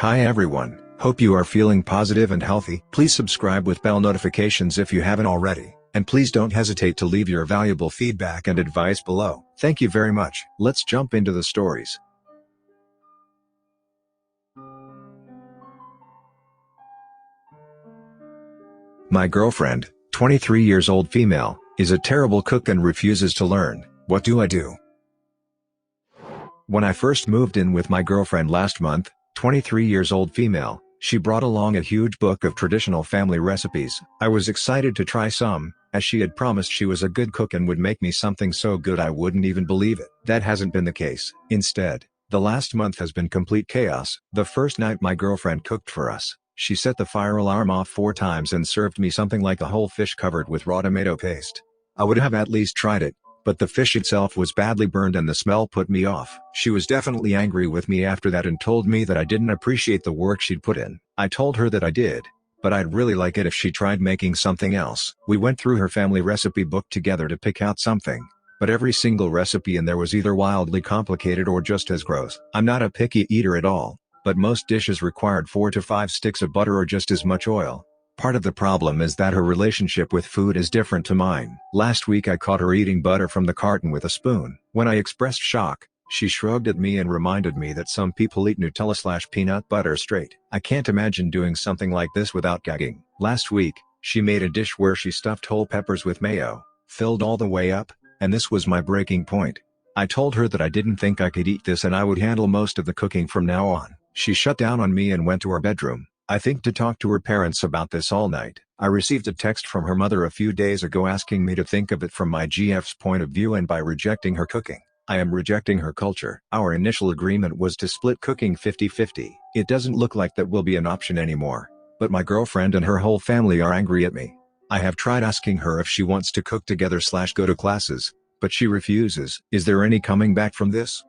Hi everyone, hope you are feeling positive and healthy. Please subscribe with bell notifications if you haven't already, and please don't hesitate to leave your valuable feedback and advice below. Thank you very much. Let's jump into the stories. My girlfriend, 23 years old female, is a terrible cook and refuses to learn. What do I do? When I first moved in with my girlfriend last month, 23 years old female, she brought along a huge book of traditional family recipes. I was excited to try some, as she had promised she was a good cook and would make me something so good I wouldn't even believe it. That hasn't been the case. Instead, the last month has been complete chaos. The first night my girlfriend cooked for us, she set the fire alarm off 4 times and served me something like a whole fish covered with raw tomato paste. I would have at least tried it, but the fish itself was badly burned and the smell put me off. She was definitely angry with me after that and told me that I didn't appreciate the work she'd put in. I told her that I did, but I'd really like it if she tried making something else. We went through her family recipe book together to pick out something, but every single recipe in there was either wildly complicated or just as gross. I'm not a picky eater at all, but most dishes required 4 to 5 sticks of butter or just as much oil. Part of the problem is that her relationship with food is different to mine. Last week I caught her eating butter from the carton with a spoon. When I expressed shock, she shrugged at me and reminded me that some people eat Nutella/peanut butter straight. I can't imagine doing something like this without gagging. Last week, she made a dish where she stuffed whole peppers with mayo, filled all the way up, and this was my breaking point. I told her that I didn't think I could eat this and I would handle most of the cooking from now on. She shut down on me and went to her bedroom, I think to talk to her parents about this all night. I received a text from her mother a few days ago asking me to think of it from my GF's point of view and by rejecting her cooking. I am rejecting her culture. Our initial agreement was to split cooking 50-50. It doesn't look like that will be an option anymore, but my girlfriend and her whole family are angry at me. I have tried asking her if she wants to cook together/go to classes, but she refuses. Is there any coming back from this?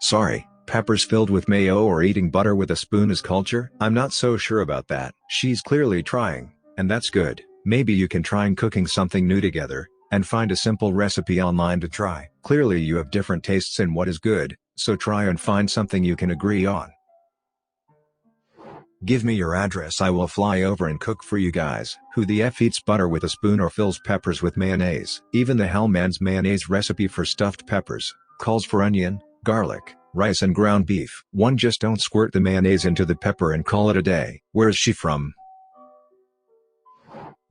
Sorry. Peppers filled with mayo or eating butter with a spoon is culture? I'm not so sure about that. She's clearly trying, and that's good. Maybe you can try cooking something new together, and find a simple recipe online to try. Clearly you have different tastes in what is good, so try and find something you can agree on. Give me your address, I will fly over and cook for you guys. Who the F eats butter with a spoon or fills peppers with mayonnaise? Even the Hellman's mayonnaise recipe for stuffed peppers calls for onion, garlic, rice and ground beef. One, just don't squirt the mayonnaise into the pepper and call it a day. Where is she from?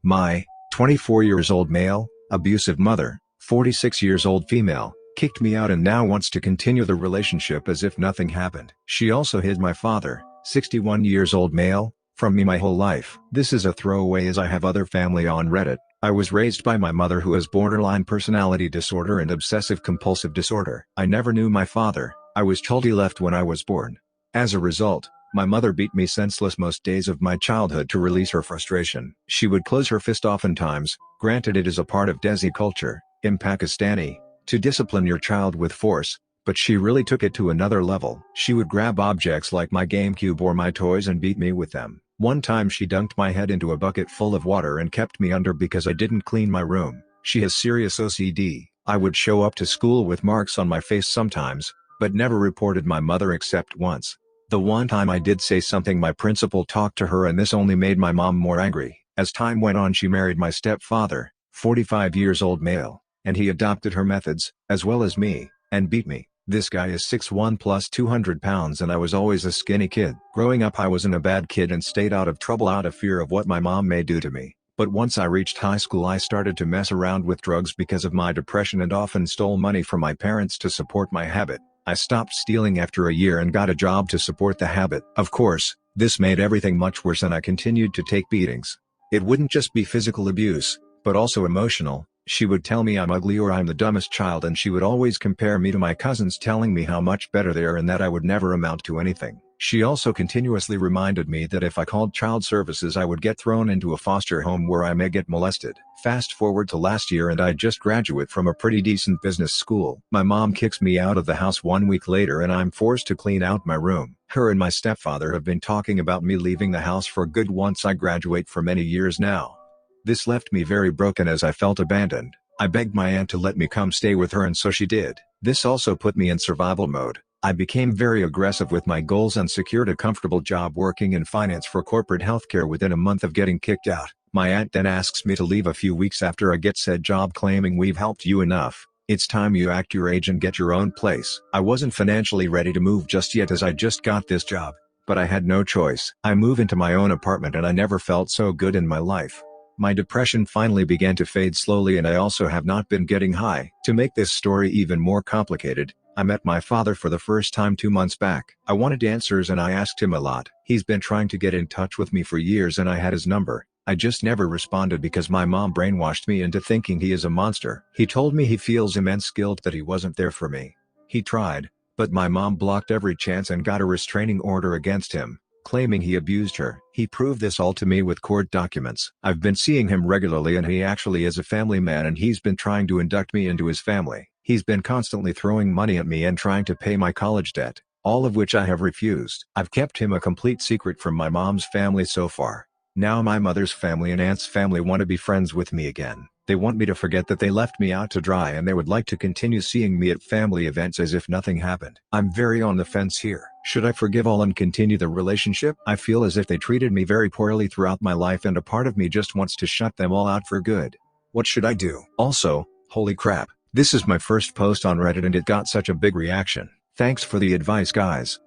My 24 years old male, abusive mother, 46 years old female, kicked me out and now wants to continue the relationship as if nothing happened. She also hid my father, 61 years old male, from me my whole life. This is a throwaway as I have other family on Reddit. I was raised by my mother who has borderline personality disorder and obsessive compulsive disorder. I never knew my father. I was told he left when I was born. As a result, my mother beat me senseless most days of my childhood to release her frustration. She would close her fist oftentimes, granted it is a part of Desi culture, in Pakistani, to discipline your child with force, but she really took it to another level. She would grab objects like my GameCube or my toys and beat me with them. One time she dunked my head into a bucket full of water and kept me under because I didn't clean my room. She has serious OCD. I would show up to school with marks on my face sometimes, but never reported my mother except once. The one time I did say something, my principal talked to her and this only made my mom more angry. As time went on, she married my stepfather, 45 years old male, and he adopted her methods, as well as me, and beat me. This guy is 6'1" plus 200 pounds and I was always a skinny kid. Growing up I wasn't a bad kid and stayed out of trouble out of fear of what my mom may do to me. But once I reached high school I started to mess around with drugs because of my depression and often stole money from my parents to support my habit. I stopped stealing after a year and got a job to support the habit. Of course, this made everything much worse and I continued to take beatings. It wouldn't just be physical abuse, but also emotional. She would tell me I'm ugly or I'm the dumbest child and she would always compare me to my cousins, telling me how much better they are and that I would never amount to anything. She also continuously reminded me that if I called child services I would get thrown into a foster home where I may get molested. Fast forward to last year and I just graduate from a pretty decent business school. My mom kicks me out of the house 1 week later and I'm forced to clean out my room. Her and my stepfather have been talking about me leaving the house for good once I graduate for many years now. This left me very broken as I felt abandoned. I begged my aunt to let me come stay with her and so she did. This also put me in survival mode. I became very aggressive with my goals and secured a comfortable job working in finance for corporate healthcare within a month of getting kicked out. My aunt then asks me to leave a few weeks after I get said job, claiming we've helped you enough. It's time you act your age and get your own place. I wasn't financially ready to move just yet as I just got this job, but I had no choice. I moved into my own apartment and I never felt so good in my life. My depression finally began to fade slowly and I also have not been getting high. To make this story even more complicated, I met my father for the first time 2 months back. I wanted answers and I asked him a lot. He's been trying to get in touch with me for years and I had his number. I just never responded because my mom brainwashed me into thinking he is a monster. He told me he feels immense guilt that he wasn't there for me. He tried, but my mom blocked every chance and got a restraining order against him, claiming he abused her. He proved this all to me with court documents. I've been seeing him regularly and he actually is a family man and he's been trying to induct me into his family. He's been constantly throwing money at me and trying to pay my college debt, all of which I have refused. I've kept him a complete secret from my mom's family so far. Now my mother's family and aunt's family want to be friends with me again. They want me to forget that they left me out to dry and they would like to continue seeing me at family events as if nothing happened. I'm very on the fence here. Should I forgive all and continue the relationship? I feel as if they treated me very poorly throughout my life and a part of me just wants to shut them all out for good. What should I do? Also, holy crap, this is my first post on Reddit and it got such a big reaction. Thanks for the advice, guys.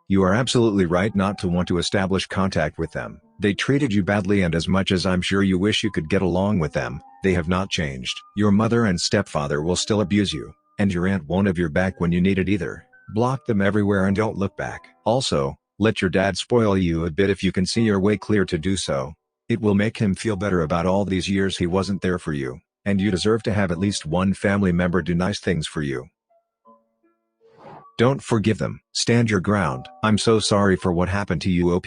You are absolutely right not to want to establish contact with them. They treated you badly and as much as I'm sure you wish you could get along with them, they have not changed. Your mother and stepfather will still abuse you, and your aunt won't have your back when you need it either. Block them everywhere and don't look back. Also, let your dad spoil you a bit if you can see your way clear to do so. It will make him feel better about all these years he wasn't there for you, and you deserve to have at least one family member do nice things for you. Don't forgive them. Stand your ground. I'm so sorry for what happened to you, OP.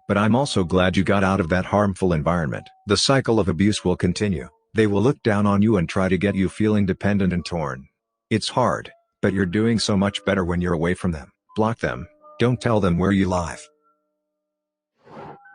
But I'm also glad you got out of that harmful environment. The cycle of abuse will continue. They will look down on you and try to get you feeling dependent and torn. It's hard, but you're doing so much better when you're away from them. Block them. Don't tell them where you live.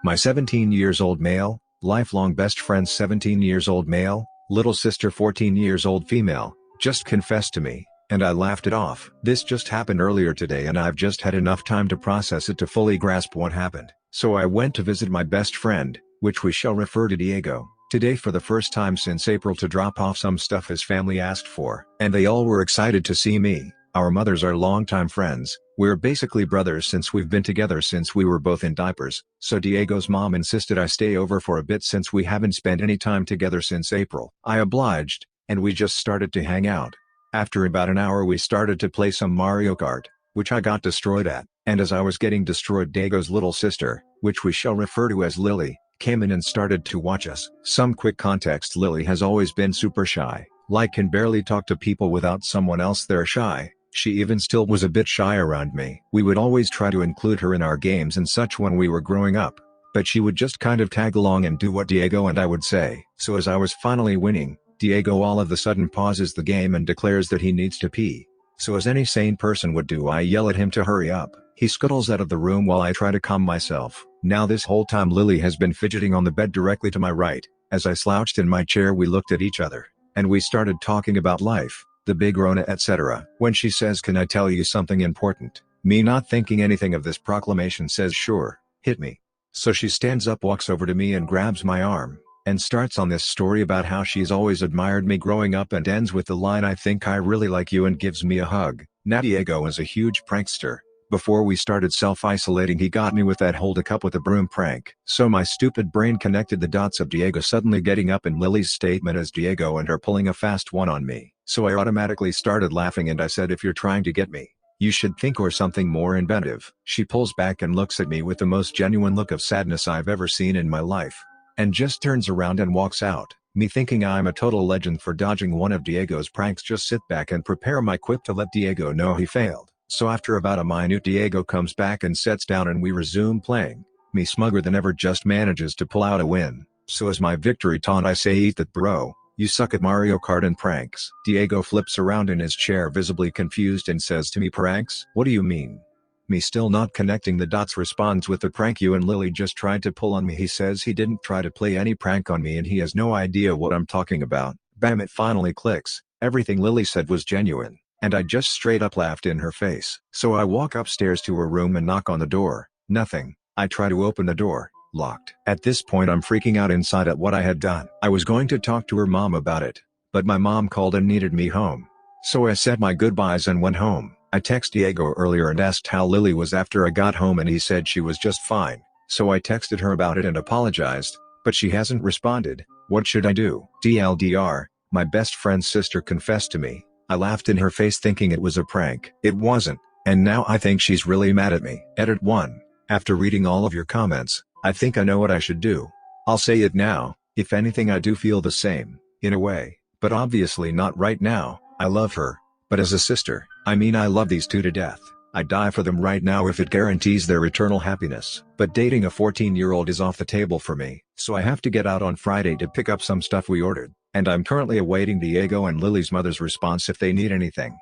My 17 years old male, lifelong best friend 17 years old male, little sister 14 years old female, just confessed to me, and I laughed it off. This just happened earlier today and I've just had enough time to process it to fully grasp what happened. So I went to visit my best friend, which we shall refer to Diego, today for the first time since April to drop off some stuff his family asked for. And they all were excited to see me. Our mothers are longtime friends. We're basically brothers since we've been together since we were both in diapers. So Diego's mom insisted I stay over for a bit since we haven't spent any time together since April. I obliged, and we just started to hang out. After about an hour we started to play some Mario Kart, which I got destroyed at, and as I was getting destroyed Diego's little sister, which we shall refer to as Lily, came in and started to watch us. Some quick context: Lily has always been super shy, like can barely talk to people without someone else there shy. She even still was a bit shy around me. We would always try to include her in our games and such when we were growing up, but she would just kind of tag along and do what Diego and I would say. So as I was finally winning, Diego all of a sudden pauses the game and declares that he needs to pee. So as any sane person would do, I yell at him to hurry up. He scuttles out of the room while I try to calm myself. Now this whole time Lily has been fidgeting on the bed directly to my right. As I slouched in my chair we looked at each other, and we started talking about life, the big Rona, etc. When she says, "Can I tell you something important?" Me not thinking anything of this proclamation says, "Sure, hit me." So she stands up, walks over to me and grabs my arm, and starts on this story about how she's always admired me growing up and ends with the line, "I think I really like you," and gives me a hug. Now Diego is a huge prankster. Before we started self-isolating he got me with that hold a cup with a broom prank. So my stupid brain connected the dots of Diego suddenly getting up in Lily's statement as Diego and her pulling a fast one on me. So I automatically started laughing and I said, "If you're trying to get me, you should think or something more inventive." She pulls back and looks at me with the most genuine look of sadness I've ever seen in my life, and just turns around and walks out. Me thinking I'm a total legend for dodging one of Diego's pranks just sit back and prepare my quip to let Diego know he failed. So after about a minute Diego comes back and sits down and we resume playing. Me smugger than ever just manages to pull out a win. So as my victory taunt I say, "Eat that, bro. You suck at Mario Kart and pranks." Diego flips around in his chair visibly confused and says to me, "Pranks? What do you mean?" Me still not connecting the dots responds with, "The prank you and Lily just tried to pull on me." He says he didn't try to play any prank on me and he has no idea what I'm talking about. Bam, it finally clicks. Everything Lily said was genuine. and I just straight up laughed in her face. So I walk upstairs to her room and knock on the door. Nothing. I try to open the door. Locked. At this point I'm freaking out inside at what I had done. I was going to talk to her mom about it, but my mom called and needed me home. So I said my goodbyes and went home. I texted Diego earlier and asked how Lily was after I got home and he said she was just fine. So I texted her about it and apologized, but she hasn't responded. What should I do? TLDR, my best friend's sister confessed to me. I laughed in her face thinking it was a prank. It wasn't, and now I think she's really mad at me. Edit 1. After reading all of your comments, I think I know what I should do. I'll say it now. If anything, I do feel the same, in a way, but obviously not right now. I love her, but as a sister, I mean I love these two to death. I'd die for them right now if it guarantees their eternal happiness. But dating a 14-year-old is off the table for me, so I have to get out on Friday to pick up some stuff we ordered, and I'm currently awaiting Diego and Lily's mother's response if they need anything.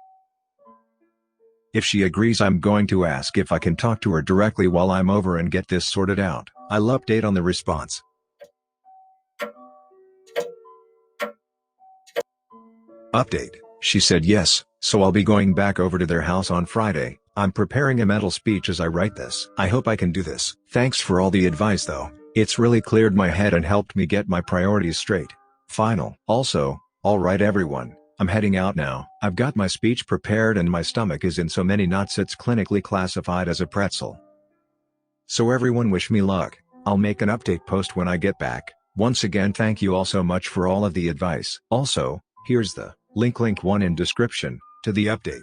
If she agrees, I'm going to ask if I can talk to her directly while I'm over and get this sorted out. I'll update on the response. Update. She said yes, so I'll be going back over to their house on Friday. I'm preparing a mental speech as I write this. I hope I can do this. Thanks for all the advice though. It's really cleared my head and helped me get my priorities straight. Final. Also, alright everyone, I'm heading out now. I've got my speech prepared and my stomach is in so many knots it's clinically classified as a pretzel. So everyone wish me luck. I'll make an update post when I get back. Once again thank you all so much for all of the advice. Also, here's the link 1 in description, to the update.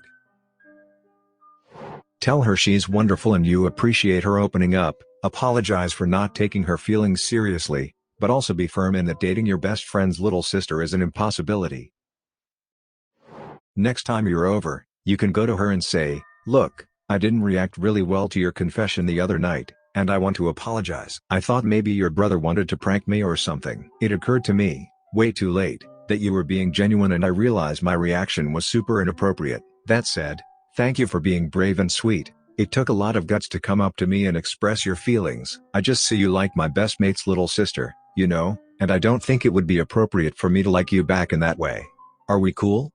Tell her she's wonderful and you appreciate her opening up, apologize for not taking her feelings seriously, but also be firm in that dating your best friend's little sister is an impossibility. Next time you're over, you can go to her and say, "Look, I didn't react really well to your confession the other night, and I want to apologize. I thought maybe your brother wanted to prank me or something. It occurred to me, way too late, that you were being genuine and I realized my reaction was super inappropriate. That said, thank you for being brave and sweet. It took a lot of guts to come up to me and express your feelings. I just see you like my best mate's little sister, you know, and I don't think it would be appropriate for me to like you back in that way. Are we cool?"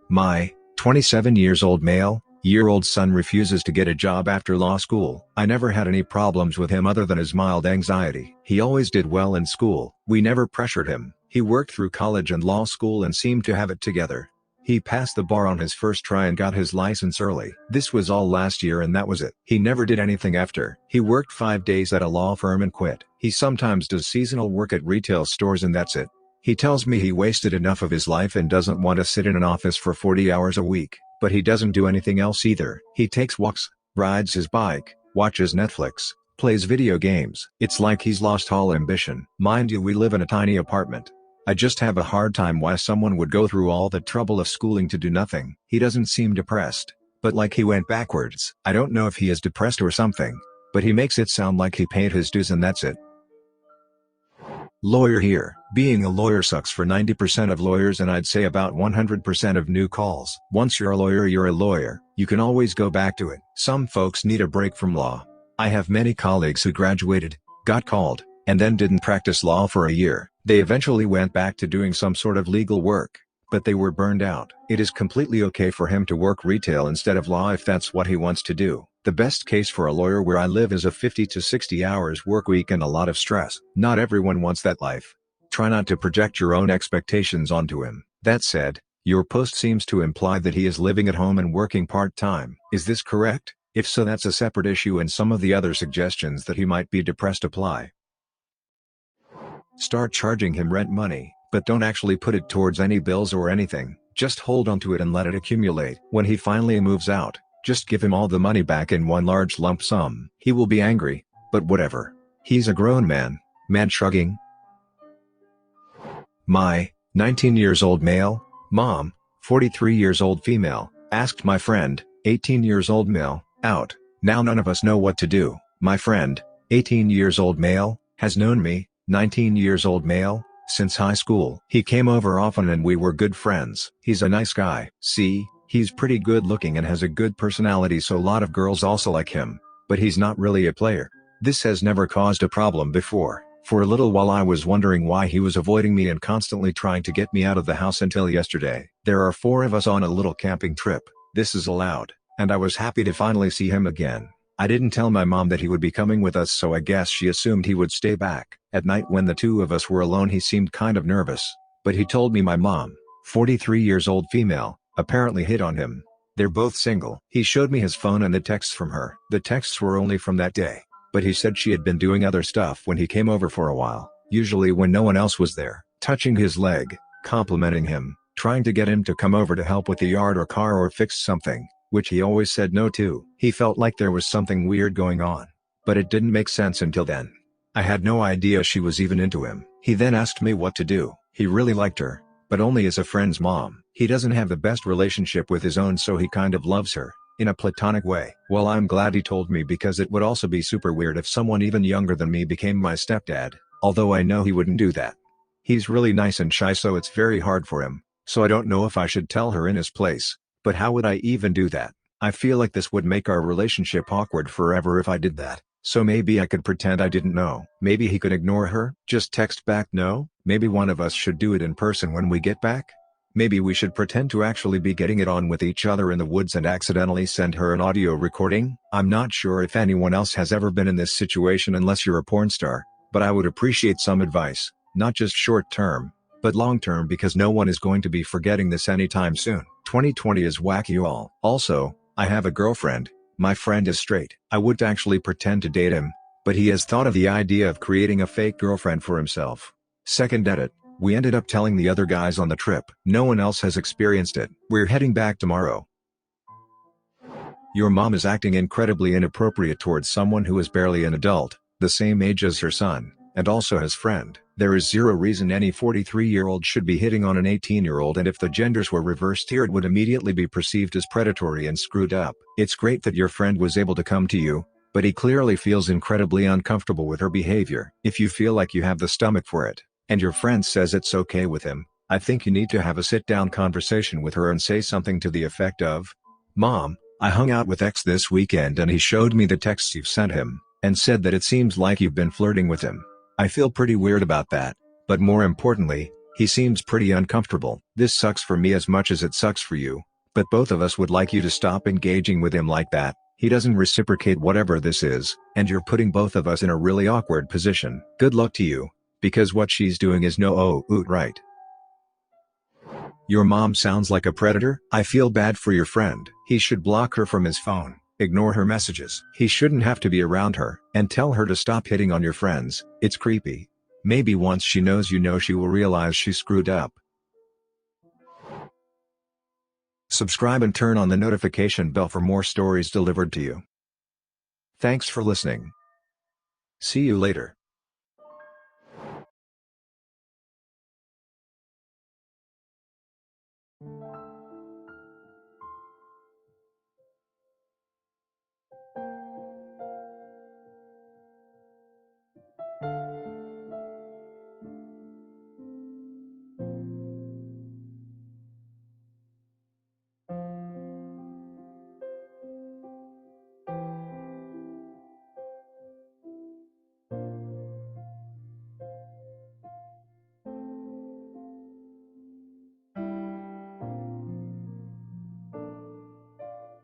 My 27 years old male-year-old son refuses to get a job after law school. I never had any problems with him other than his mild anxiety. He always did well in school. We never pressured him. He worked through college and law school and seemed to have it together. He passed the bar on his first try and got his license early. This was all last year and that was it. He never did anything after. He worked 5 days at a law firm and quit. He sometimes does seasonal work at retail stores and that's it. He tells me he wasted enough of his life and doesn't want to sit in an office for 40 hours a week, but he doesn't do anything else either. He takes walks, rides his bike, watches Netflix, plays video games. It's like he's lost all ambition. Mind you, we live in a tiny apartment. I just have a hard time why someone would go through all the trouble of schooling to do nothing. He doesn't seem depressed, but like he went backwards. I don't know if he is depressed or something, but he makes it sound like he paid his dues and that's it. Lawyer here. Being a lawyer sucks for 90% of lawyers and I'd say about 100% of new calls. Once you're a lawyer, you're a lawyer. You can always go back to it. Some folks need a break from law. I have many colleagues who graduated, got called, and then didn't practice law for a year. They eventually went back to doing some sort of legal work, but they were burned out. It is completely okay for him to work retail instead of law if that's what he wants to do. The best case for a lawyer where I live is a 50 to 60 hours work week and a lot of stress. Not everyone wants that life. Try not to project your own expectations onto him. That said, your post seems to imply that he is living at home and working part-time. Is this correct? If so, that's a separate issue and some of the other suggestions that he might be depressed apply. Start charging him rent money, but don't actually put it towards any bills or anything. Just hold onto it and let it accumulate. When he finally moves out, just give him all the money back in one large lump sum. He will be angry, but whatever. He's a grown man. Man shrugging. My 19 years old male, mom, 43 years old female, asked my friend, 18 years old male, out. Now none of us know what to do. My friend, 18 years old male, has known me, 19 years old male, since high school. He came over often and we were good friends. He's a nice guy. See, he's pretty good looking and has a good personality, so a lot of girls also like him, but he's not really a player. This has never caused a problem before. For a little while I was wondering why he was avoiding me and constantly trying to get me out of the house until yesterday. There are 4 of us on a little camping trip. This is allowed, and I was happy to finally see him again. I didn't tell my mom that he would be coming with us, so I guess she assumed he would stay back. At night when the 2 of us were alone he seemed kind of nervous, but he told me my mom, 43 years old female, apparently hit on him. They're both single. He showed me his phone and the texts from her. The texts were only from that day, but he said she had been doing other stuff when he came over for a while, usually when no one else was there, touching his leg, complimenting him, trying to get him to come over to help with the yard or car or fix something, which he always said no to. He felt like there was something weird going on, but it didn't make sense until then. I had no idea she was even into him. He then asked me what to do. He really liked her, but only as a friend's mom. He doesn't have the best relationship with his own, so he kind of loves her, in a platonic way. Well, I'm glad he told me, because it would also be super weird if someone even younger than me became my stepdad, although I know he wouldn't do that. He's really nice and shy, so it's very hard for him, so I don't know if I should tell her in his place. But how would I even do that? I feel like this would make our relationship awkward forever if I did that. So maybe I could pretend I didn't know. Maybe he could ignore her, just text back no. Maybe one of us should do it in person when we get back. Maybe we should pretend to actually be getting it on with each other in the woods and accidentally send her an audio recording. I'm not sure if anyone else has ever been in this situation unless you're a porn star, but I would appreciate some advice, not just short term, but long term, because no one is going to be forgetting this anytime soon. 2020 is wacky, y'all. Also, I have a girlfriend. My friend is straight. I would actually pretend to date him, but he has thought of the idea of creating a fake girlfriend for himself. Second edit. We ended up telling the other guys on the trip. No one else has experienced it. We're heading back tomorrow. Your mom is acting incredibly inappropriate towards someone who is barely an adult, the same age as her son, and also his friend. There is zero reason any 43-year-old should be hitting on an 18-year-old, and if the genders were reversed here it would immediately be perceived as predatory and screwed up. It's great that your friend was able to come to you, but he clearly feels incredibly uncomfortable with her behavior. If you feel like you have the stomach for it, and your friend says it's okay with him, I think you need to have a sit-down conversation with her and say something to the effect of, "Mom, I hung out with X this weekend and he showed me the texts you've sent him, and said that it seems like you've been flirting with him. I feel pretty weird about that, but more importantly, he seems pretty uncomfortable. This sucks for me as much as it sucks for you, but both of us would like you to stop engaging with him like that. He doesn't reciprocate whatever this is, and you're putting both of us in a really awkward position. Good luck to you, because what she's doing is right. Your mom sounds like a predator? I feel bad for your friend. He should block her from his phone, ignore her messages. He shouldn't have to be around her, and tell her to stop hitting on your friends. It's creepy. Maybe once she knows you know, she will realize she screwed up. Subscribe and turn on the notification bell for more stories delivered to you. Thanks for listening. See you later.